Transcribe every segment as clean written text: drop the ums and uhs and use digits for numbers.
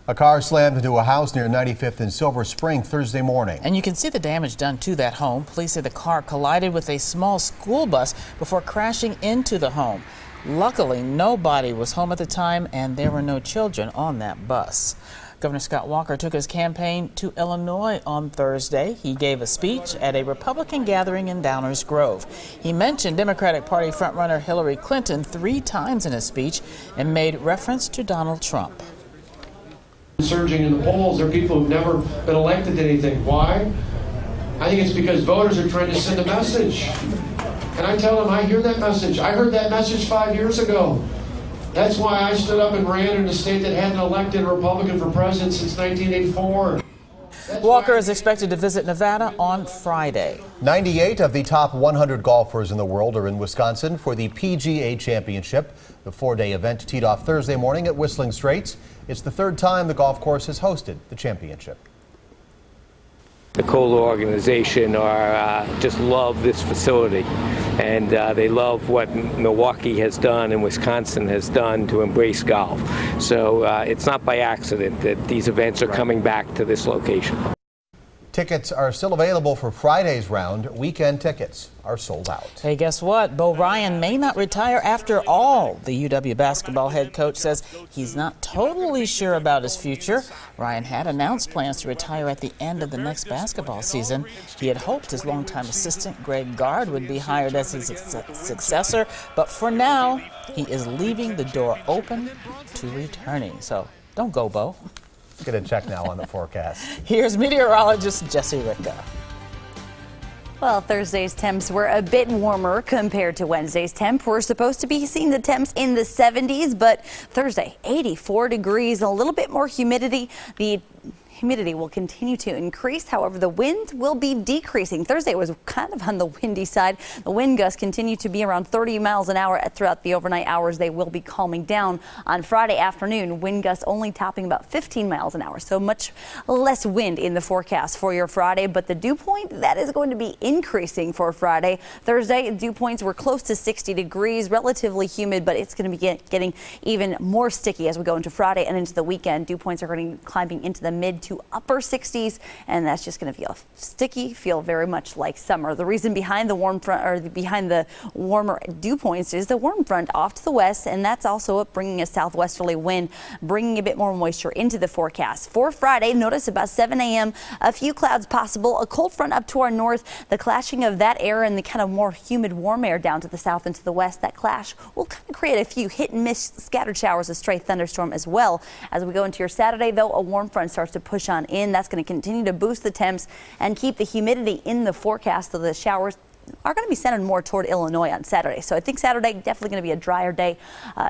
A car slammed into a house near 95th and Silver Spring Thursday morning. And you can see the damage done to that home. Police say the car collided with a small school bus before crashing into the home. Luckily, nobody was home at the time and there were no children on that bus. Governor Scott Walker took his campaign to Illinois on Thursday. He gave a speech at a Republican gathering in Downers Grove. He mentioned Democratic Party frontrunner Hillary Clinton 3 times in his speech and made reference to Donald Trump. Surging in the polls are people who've never been elected to anything. Why? I think it's because voters are trying to send a message. And I tell them, I hear that message. I heard that message 5 years ago. That's why I stood up and ran in a state that hadn't elected a Republican for president since 1984. Walker is expected to visit Nevada on Friday. 98 of the top 100 golfers in the world are in Wisconsin for the PGA Championship. The 4-day event teed off Thursday morning at Whistling Straits. It's the 3rd time the golf course has hosted the championship. The Kohler organization just love this facility, and they love what Milwaukee has done and Wisconsin has done to embrace golf. So it's not by accident that these events are coming back to this location. Tickets are still available for Friday's round. Weekend tickets are sold out. Hey, guess what? Bo Ryan may not retire after all. The UW basketball head coach says he's not totally sure about his future. Ryan had announced plans to retire at the end of the next basketball season. He had hoped his longtime assistant Greg Gard would be hired as his successor, but for now, he is leaving the door open to returning. So don't go, Bo. Get a check now on the forecast. Here's meteorologist Jesse Ricka. Well, Thursday's temps were a bit warmer compared to Wednesday's temp. We're supposed to be seeing the temps in the 70s, but Thursday, 84 degrees, a little bit more humidity. The humidity will continue to increase. However, the wind will be decreasing. Thursday was kind of on the windy side. The wind gusts continue to be around 30 miles an hour throughout the overnight hours. They will be calming down on Friday afternoon. Wind gusts only topping about 15 miles an hour. So much less wind in the forecast for your Friday. But the dew point, that is going to be increasing for Friday. Thursday, dew points were close to 60 degrees, relatively humid, but it's going to be getting even more sticky as we go into Friday and into the weekend. Dew points are going to be climbing into the mid to upper 60s, and that's just going to feel sticky, feel very much like summer. The reason behind the warm front, or behind the warmer dew points, is the warm front off to the west, and that's also bringing a southwesterly wind, bringing a bit more moisture into the forecast. For Friday, notice about 7 a.m. a few clouds possible, a cold front up to our north, the clashing of that air and the kind of more humid warm air down to the south and to the west. That clash will kind of create a few hit and miss scattered showers, a stray thunderstorm as well. As we go into your Saturday, though, a warm front starts to push on in. That's going to continue to boost the temps and keep the humidity in the forecast, so the showers are going to be centered more toward Illinois on Saturday. So I think Saturday definitely going to be a drier day,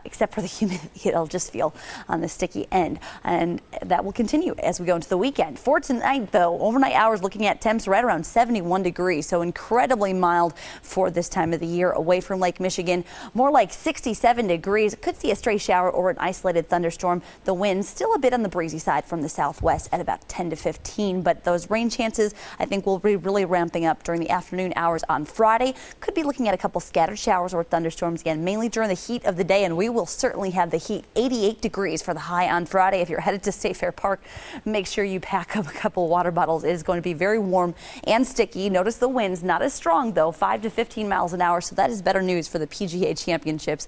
except for the humidity. It'll just feel on the sticky end, and that will continue as we go into the weekend. For tonight, though, overnight hours looking at temps right around 71 degrees, so incredibly mild for this time of the year away from Lake Michigan. More like 67 degrees. Could see a stray shower or an isolated thunderstorm. The wind still a bit on the breezy side from the southwest at about 10 to 15, but those rain chances I think will be really ramping up during the afternoon hours on Friday. Could be looking at a couple scattered showers or thunderstorms again, mainly during the heat of the day, and we will certainly have the heat. 88 degrees for the high on Friday. If you're headed to State Fair Park, make sure you pack up a couple water bottles. It is going to be very warm and sticky. Notice the winds not as strong, though, 5 to 15 miles an hour, so that is better news for the PGA Championships,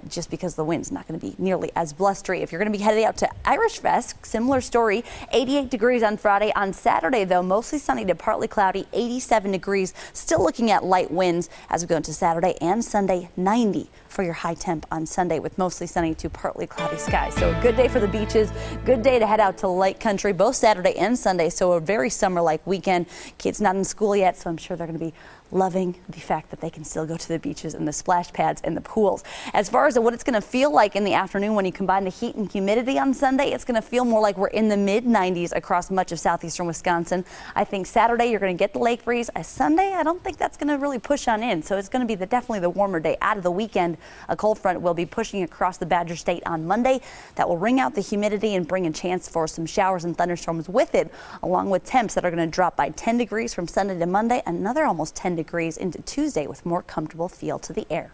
just because the wind's not going to be nearly as blustery. If you're going to be headed out to Irish Fest, similar story. 88 degrees on Friday. On Saturday, though, mostly sunny to partly cloudy, 87 degrees. Still looking at light winds as we go into Saturday and Sunday. 90 for your high temp on Sunday with mostly sunny to partly cloudy skies. So a good day for the beaches, good day to head out to Lake Country both Saturday and Sunday. So a very summer-like weekend. Kids not in school yet, so I'm sure they're going to be loving the fact that they can still go to the beaches and the splash pads and the pools. As far as what it's going to feel like in the afternoon when you combine the heat and humidity on Sunday, it's going to feel more like we're in the mid-90s across much of southeastern Wisconsin. I think Saturday you're going to get the lake breeze. Sunday, I don't think that's going to really push on in. So it's going to be definitely the warmer day out of the weekend. A cold front will be pushing across the Badger State on Monday. That will wring out the humidity and bring a chance for some showers and thunderstorms with it, along with temps that are going to drop by 10 degrees from Sunday to Monday, another almost 10 degrees into Tuesday with more comfortable feel to the air.